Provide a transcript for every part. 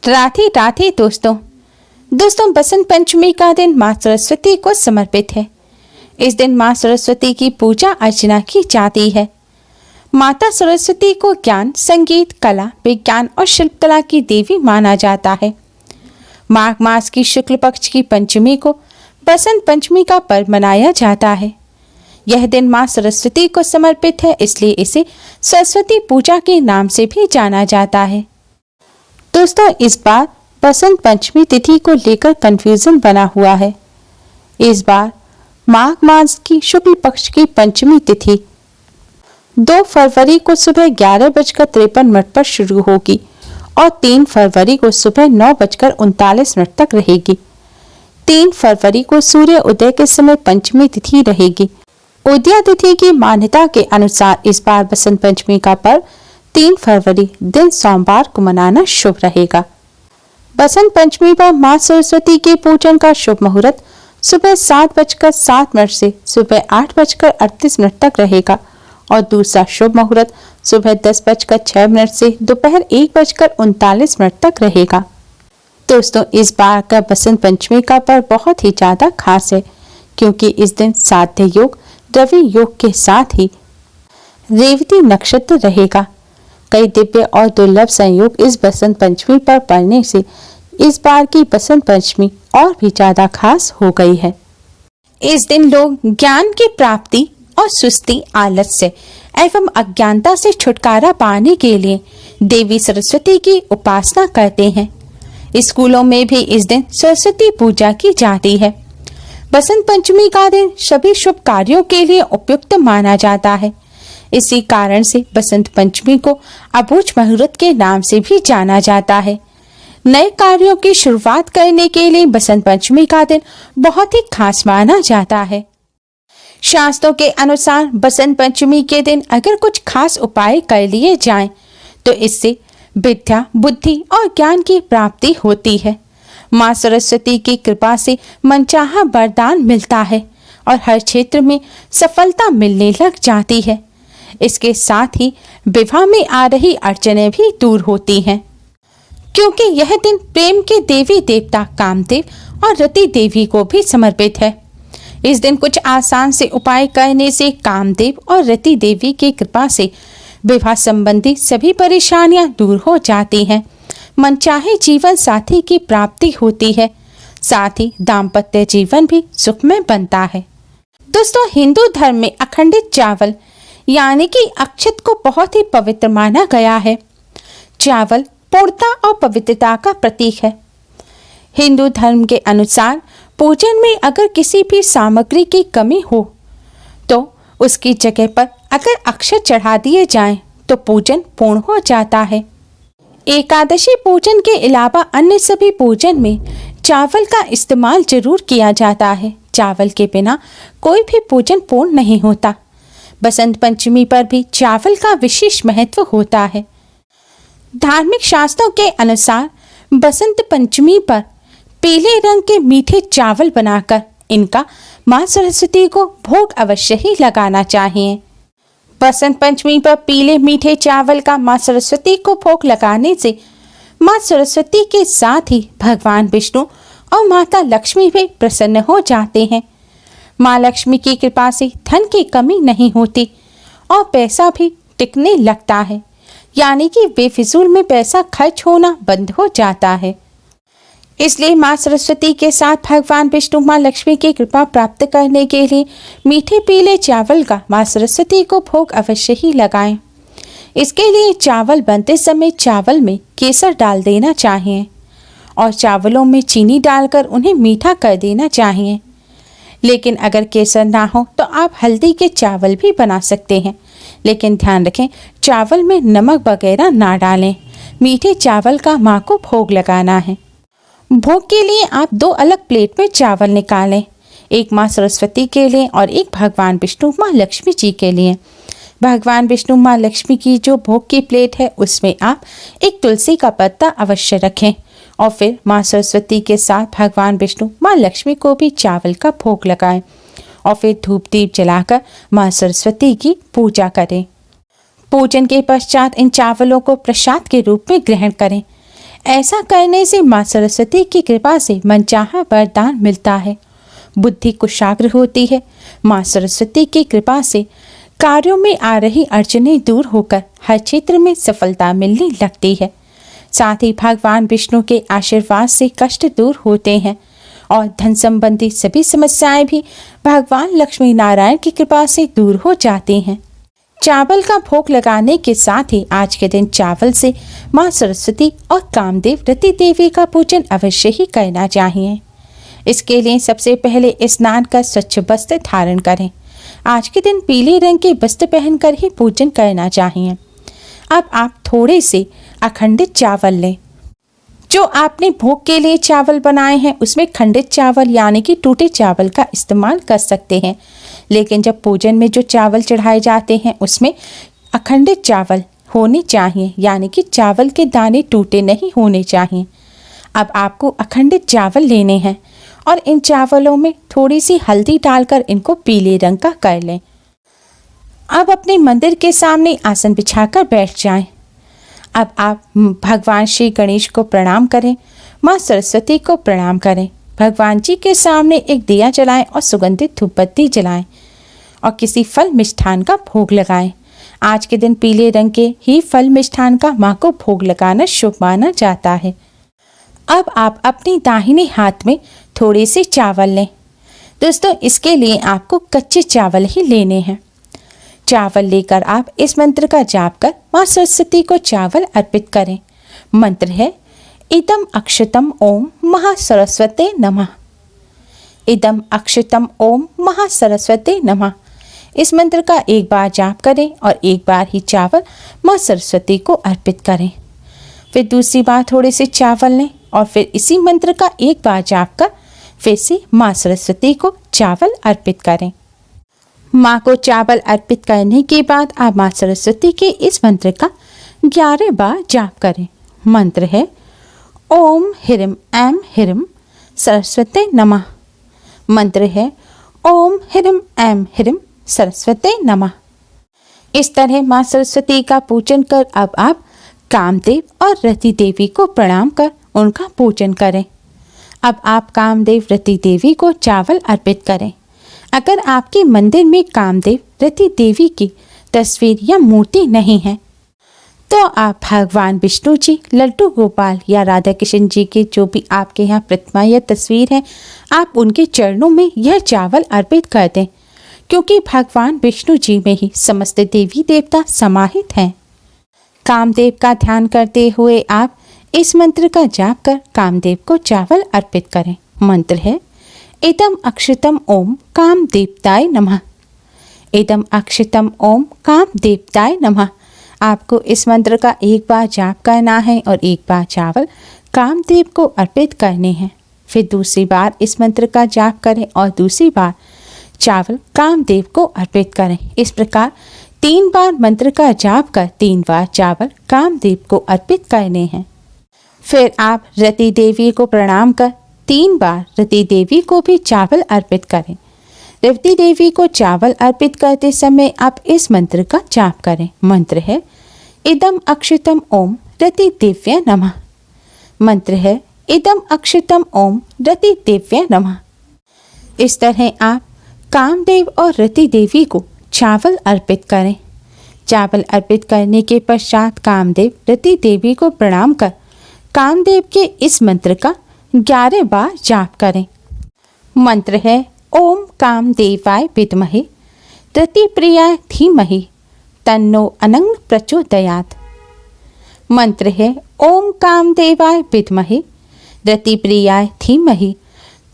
राधे राधे दोस्तों बसंत पंचमी का दिन माँ सरस्वती को समर्पित है। इस दिन माँ सरस्वती की पूजा अर्चना की जाती है। माता सरस्वती को ज्ञान, संगीत, कला, विज्ञान और शिल्पकला की देवी माना जाता है। माघ मास की शुक्ल पक्ष की पंचमी को बसंत पंचमी का पर्व मनाया जाता है। यह दिन माँ सरस्वती को समर्पित है, इसलिए इसे सरस्वती पूजा के नाम से भी जाना जाता है। दोस्तों, इस बार बसंत पंचमी तिथि को लेकर कंफ्यूजन बना हुआ है। इस बार माघ मास की शुक्ल पक्ष की पंचमी तिथि 2 फरवरी को सुबह 11:53 पर शुरू होगी और 3 फरवरी को सुबह 9:39 तक रहेगी। 3 फरवरी को सूर्य उदय के समय पंचमी तिथि रहेगी। उदया तिथि की मान्यता के अनुसार इस बार बसंत पंचमी का पर्व 3 फरवरी दिन सोमवार को मनाना शुभ रहेगा। बसंत पंचमी पर मां सरस्वती के पूजन का शुभ मुहूर्त सुबह 7:07 से सुबह 8:38 तक रहेगा और दूसरा शुभ मुहूर्त सुबह 10:06 से दोपहर 1:39 तक रहेगा। दोस्तों, इस बार का बसंत पंचमी का पर्व बहुत ही ज्यादा खास है, क्योंकि इस दिन साध्य योग, रवि योग के साथ ही रेवती नक्षत्र रहेगा। कई दिव्य और दुर्लभ संयोग इस बसंत पंचमी पर पड़ने से इस बार की बसंत पंचमी और भी ज्यादा खास हो गई है। इस दिन लोग ज्ञान की प्राप्ति और सुस्ती, आलस्य एवं अज्ञानता से छुटकारा पाने के लिए देवी सरस्वती की उपासना करते हैं। स्कूलों में भी इस दिन सरस्वती पूजा की जाती है। बसंत पंचमी का दिन सभी शुभ कार्यों के लिए उपयुक्त माना जाता है। इसी कारण से बसंत पंचमी को अबूझ मुहूर्त के नाम से भी जाना जाता है। नए कार्यों की शुरुआत करने के लिए बसंत पंचमी का दिन बहुत ही खास माना जाता है। शास्त्रों के अनुसार बसंत पंचमी के दिन अगर कुछ खास उपाय कर लिए जाएं, तो इससे विद्या, बुद्धि और ज्ञान की प्राप्ति होती है। माँ सरस्वती की कृपा से मनचाहा वरदान मिलता है और हर क्षेत्र में सफलता मिलने लग जाती है। इसके साथ ही विवाह में आ रही अड़चनें भी दूर होती हैं, क्योंकि यह दिन प्रेम के देवी देवता कामदेव और रति देवी को भी समर्पित है। इस दिन कुछ आसान से उपाय करने से कामदेव और रति देवी की कृपा से विवाह संबंधी सभी परेशानियां दूर हो जाती हैं। मनचाहे जीवन साथी की प्राप्ति होती है, साथ ही दाम्पत्य जीवन भी सुखमय बनता है। दोस्तों, हिंदू धर्म में अखंडित चावल यानी कि अक्षत को बहुत ही पवित्र माना गया है। चावल पूर्णता और पवित्रता का प्रतीक है। हिंदू धर्म के अनुसार पूजन में अगर किसी भी सामग्री की कमी हो तो उसकी जगह पर अगर अक्षत चढ़ा दिए जाएं, तो पूजन पूर्ण हो जाता है। एकादशी पूजन के अलावा अन्य सभी पूजन में चावल का इस्तेमाल जरूर किया जाता है। चावल के बिना कोई भी पूजन पूर्ण नहीं होता। बसंत पंचमी पर भी चावल का विशेष महत्व होता है। धार्मिक शास्त्रों के अनुसार बसंत पंचमी पर पीले रंग के मीठे चावल बनाकर इनका माँ सरस्वती को भोग अवश्य ही लगाना चाहिए। बसंत पंचमी पर पीले मीठे चावल का माँ सरस्वती को भोग लगाने से माँ सरस्वती के साथ ही भगवान विष्णु और माता लक्ष्मी भी प्रसन्न हो जाते हैं। माँ लक्ष्मी की कृपा से धन की कमी नहीं होती और पैसा भी टिकने लगता है, यानी कि बेफिजूल में पैसा खर्च होना बंद हो जाता है। इसलिए माँ सरस्वती के साथ भगवान विष्णु, माँ लक्ष्मी की कृपा प्राप्त करने के लिए मीठे पीले चावल का माँ सरस्वती को भोग अवश्य ही लगाएं। इसके लिए चावल बनते समय चावल में केसर डाल देना चाहिए और चावलों में चीनी डालकर उन्हें मीठा कर देना चाहिए। लेकिन अगर केसर ना हो तो आप हल्दी के चावल भी बना सकते हैं, लेकिन ध्यान रखें चावल में नमक वगैरह ना डालें। मीठे चावल का माँ को भोग लगाना है। भोग के लिए आप 2 अलग प्लेट में चावल निकालें, एक माँ सरस्वती के लिए और एक भगवान विष्णु, माँ लक्ष्मी जी के लिए। भगवान विष्णु, माँ लक्ष्मी की जो भोग की प्लेट है उसमें आप एक तुलसी का पत्ता अवश्य रखें और फिर माँ सरस्वती के साथ भगवान विष्णु, माँ लक्ष्मी को भी चावल का भोग लगाएं और फिर धूप दीप जलाकर माँ सरस्वती की पूजा करें। पूजन के पश्चात इन चावलों को प्रसाद के रूप में ग्रहण करें। ऐसा करने से माँ सरस्वती की कृपा से मनचाहा वरदान मिलता है, बुद्धि कुशाग्र होती है। माँ सरस्वती की कृपा से कार्यों में आ रही अड़चनें दूर होकर हर क्षेत्र में सफलता मिलने लगती है। साथ ही भगवान विष्णु के आशीर्वाद से कष्ट दूर होते हैं और धन संबंधी सभी समस्याएं भी भगवान लक्ष्मी नारायण की कृपा से दूर हो जाती हैं। चावल का भोग लगाने के साथ ही आज के दिन चावल से माँ सरस्वती और कामदेव रति देवी का पूजन अवश्य ही करना चाहिए। इसके लिए सबसे पहले स्नान कर स्वच्छ वस्त्र धारण करें। आज के दिन पीले रंग के वस्त्र पहनकर ही पूजन करना चाहिए। अब आप थोड़े से अखंडित चावल लें। जो आपने भोग के लिए चावल बनाए हैं उसमें खंडित चावल यानी कि टूटे चावल का इस्तेमाल कर सकते हैं, लेकिन जब पूजन में जो चावल चढ़ाए जाते हैं उसमें अखंडित चावल होने चाहिए, यानी कि चावल के दाने टूटे नहीं होने चाहिए। अब आपको अखंडित चावल लेने हैं और इन चावलों में थोड़ी सी हल्दी डालकर इनको पीले रंग का कर लें। अब अपने मंदिर के सामने आसन बिछाकर बैठ जाएं। अब आप भगवान श्री गणेश को प्रणाम करें, माँ सरस्वती को प्रणाम करें, भगवान जी के सामने एक दिया जलाएं और सुगंधित धूपबत्ती जलाएं और किसी फल मिष्ठान का भोग लगाएं। आज के दिन पीले रंग के ही फल मिष्ठान का माँ को भोग लगाना शुभ माना जाता है। अब आप अपने दाहिने हाथ में थोड़े से चावल लें। दोस्तों, इसके लिए आपको कच्चे चावल ही लेने हैं। चावल लेकर आप इस मंत्र का जाप कर माँ सरस्वती को चावल अर्पित करें। मंत्र है इदम अक्षतम ओम महासरस्वते नमः। इदम अक्षतम ओम महासरस्वते नमः। इस मंत्र का एक बार जाप करें और एक बार ही चावल माँ सरस्वती को अर्पित करें। फिर दूसरी बार थोड़े से चावल लें और फिर इसी मंत्र का एक बार जाप कर फिर से माँ सरस्वती को चावल अर्पित करें। माँ को चावल अर्पित करने के बाद आप माँ सरस्वती के इस मंत्र का 11 बार जाप करें। मंत्र है ओम ह्रीं ऐं ह्रीं सरस्वते नमः। मंत्र है ओम ह्रीं ऐं ह्रीं सरस्वते नमः। इस तरह माँ सरस्वती का पूजन कर अब आप कामदेव और रति देवी को प्रणाम कर उनका पूजन करें। अब आप कामदेव रति देवी को चावल अर्पित करें। अगर आपके मंदिर में कामदेव रति देवी की तस्वीर या मूर्ति नहीं है तो आप भगवान विष्णु जी, लड्डू गोपाल या राधा कृष्ण जी की जो भी आपके यहाँ प्रतिमा या तस्वीर है, आप उनके चरणों में यह चावल अर्पित कर दें, क्योंकि भगवान विष्णु जी में ही समस्त देवी देवता समाहित हैं। कामदेव का ध्यान करते हुए आप इस मंत्र का जाप कर कामदेव को चावल अर्पित करें। मंत्र है इदम अक्षतम ओम काम देवताय नमः। इदम अक्षतम ओम काम देवताय नमः। आपको इस मंत्र का एक बार जाप करना है और एक बार चावल कामदेव को अर्पित करने हैं। फिर दूसरी बार इस मंत्र का जाप करें और दूसरी बार चावल कामदेव को अर्पित करें। इस प्रकार 3 बार मंत्र का जाप कर 3 बार चावल कामदेव को अर्पित करने हैं। फिर आप रति देवी को प्रणाम कर 3 बार रति देवी को भी चावल अर्पित करें। रति देवी को चावल अर्पित करते समय आप इस मंत्र का जाप करें। मंत्र है इदम अक्षतम ओम रति देव्य नमः। मंत्र है इदम अक्षतम ओम रति देव्य नमः। इस तरह आप कामदेव और रति देवी को चावल अर्पित करें। चावल अर्पित करने के पश्चात कामदेव रति देवी को प्रणाम कर कामदेव के इस मंत्र का 11 बार जाप करें। मंत्र है ओम कामदेवाय विद्महे रतिप्रियाय धीमहि तन्नो अनंग प्रचोदयात्। मंत्र है ओम कामदेवाय विद्महे रतिप्रियाय धीमहि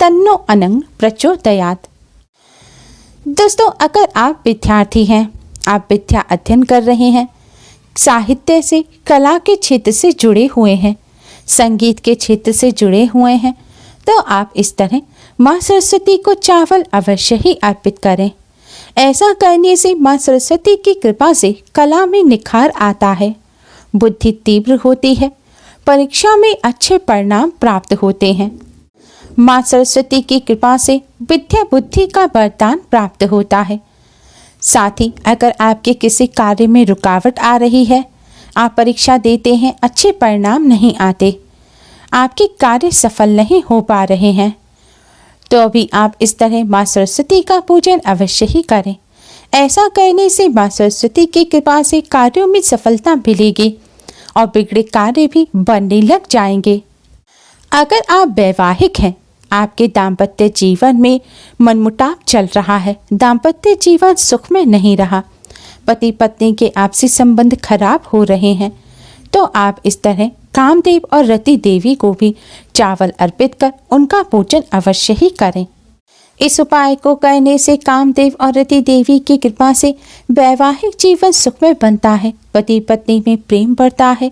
तन्नो अनंग प्रचोदयात्। दोस्तों, अगर आप विद्यार्थी हैं, आप विद्या अध्ययन कर रहे हैं, साहित्य से, कला के क्षेत्र से जुड़े हुए हैं, संगीत के क्षेत्र से जुड़े हुए हैं, तो आप इस तरह माँ सरस्वती को चावल अवश्य ही अर्पित करें। ऐसा करने से माँ सरस्वती की कृपा से कला में निखार आता है, बुद्धि तीव्र होती है, परीक्षा में अच्छे परिणाम प्राप्त होते हैं। माँ सरस्वती की कृपा से विद्या बुद्धि का वरदान प्राप्त होता है। साथ ही अगर आपके किसी कार्य में रुकावट आ रही है, आप परीक्षा देते हैं, अच्छे परिणाम नहीं आते, आपके कार्य सफल नहीं हो पा रहे हैं तो अभी आप इस तरह माँ सरस्वती का पूजन अवश्य ही करें। ऐसा करने से माँ सरस्वती की कृपा से कार्यों में सफलता मिलेगी और बिगड़े कार्य भी बनने लग जाएंगे। अगर आप वैवाहिक हैं, आपके दाम्पत्य जीवन में मनमुटाव चल रहा है, दाम्पत्य जीवन सुख में नहीं रहा, पति पत्नी के आपसी संबंध खराब हो रहे हैं, तो आप इस तरह कामदेव और रति देवी को भी चावल अर्पित कर उनका पूजन अवश्य ही करें। इस उपाय को करने से कामदेव और रति देवी की कृपा से वैवाहिक जीवन सुखमय बनता है, पति पत्नी में प्रेम बढ़ता है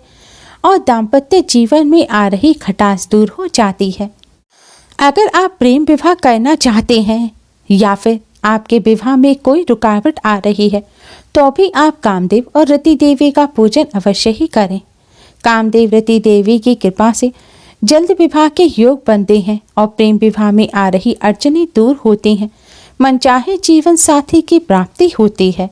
और दाम्पत्य जीवन में आ रही खटास दूर हो जाती है। अगर आप प्रेम विवाह करना चाहते हैं या फिर आपके विवाह में कोई रुकावट आ रही है तो भी आप कामदेव और रति देवी का पूजन अवश्य ही करें। कामदेव रति देवी की कृपा से जल्द विवाह के योग बनते हैं और प्रेम विवाह में आ रही अड़चनें दूर होती हैं, मनचाहे जीवन साथी की प्राप्ति होती है।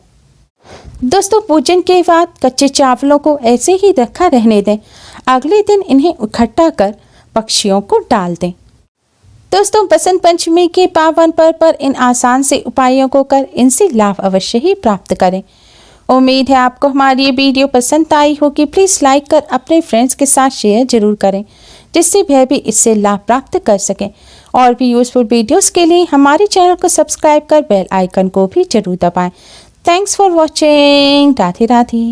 दोस्तों, पूजन के बाद कच्चे चावलों को ऐसे ही रखा रहने दें, अगले दिन इन्हें इकट्ठा कर पक्षियों को डाल दें। दोस्तों, बसंत पंचमी के पावन पर्व पर इन आसान से उपायों को कर इनसे लाभ अवश्य ही प्राप्त करें। उम्मीद है आपको हमारी ये वीडियो पसंद आई होगी। प्लीज़ लाइक कर अपने फ्रेंड्स के साथ शेयर जरूर करें, जिससे वह भी इससे लाभ प्राप्त कर सकें। और भी यूजफुल वीडियोस के लिए हमारे चैनल को सब्सक्राइब कर बेल आइकन को भी जरूर दबाएं। Thanks for watching. Radhe Radhe.